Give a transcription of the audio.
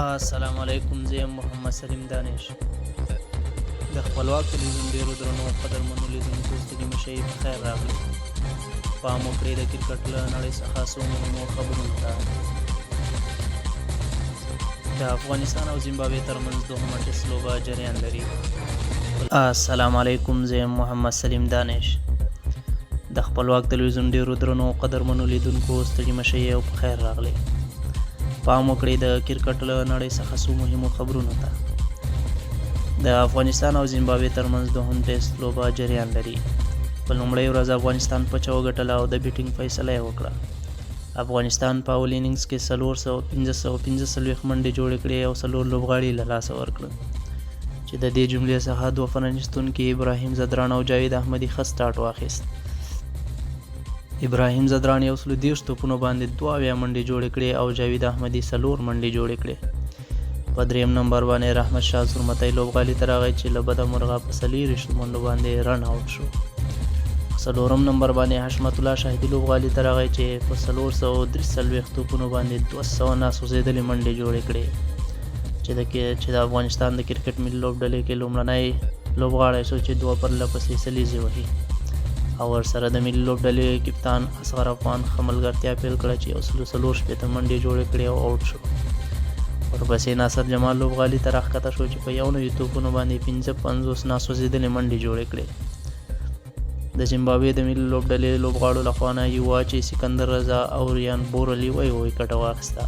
السلام علیکم، زه یم محمد سلیم دانش. د خپلواک تلویزیون ډیرو درنو قدرمنو لیدونکو ستړي مشئ په خیر راغلي. پام وکړئ د کرکټ له نړۍ څخه څو مهمو خبرونو ته. د افغانستان او زیمبابوې ترمنځ دوهمه ټېسټ لوبه جریان لري. السلام علیکم، زه یم محمد سلیم دانش. د خپلواک تلویزیون ډیرو درنو قدرمنو لیدونکو ستړي مشئ او په خیر راغلي. پام وکړئ د کرکټ له نړۍ څخه څو مهمو خبرونو ته. د افغانستان او زیمبابوې ترمنځ دوهم ټېسټ لوبه جریان لري. په لومړۍ ورځ افغانستان پچه وګټله او د بیټینګ فیصله یې وکړه. افغانستان په اول انینګز کې 445 منډې جوړې کړې او 4 لوبغاړي له لاسه ورکړل، چې د دې جملې څخه 2 پرانیستونکي ابراهیم ځدراڼ او جاوید احمدي ښه سټارټ واخیست. ابراهیم ځدراڼ 130 توپونو باندې 72 منډې جوړې کړې او جاوید احمدي 4 منډې جوړې کړې. په دریم نمبر باندې رحمت شاه زرمتی لوبغالي ته راغی چې له بده مرغه په 40 منډو باندې رن آوټ شو. په 4م نمبر باندې حشمت الله شاهدي لوبغالي ته راغی چې په 443 توپونو باندې 200 ناسوځېدلې منډې جوړې کړې، چې د افغانستان د کرکټ ملي لوبډلې کې لومړنی لوبغاړی شو چې 2 پرلپسې سلیزې وهي، او ورسره د ملي لوبډلې کپتان اصغر افغان ښه ملګرتیا پیل کړه چې 140 منډې جوړې کړې او آوټ شو. ورپسې ناصر جمال لوبغالي ته راښکته شو چې په 91 توپونو باندې 55 ناسوځېدلې منډې جوړې کړې. د زیمبابوې د ملي لوبډلې لوبغاړو لخوا نه یوواچي، سکندر رضا او ریان بورلي ویکټه واخیسته.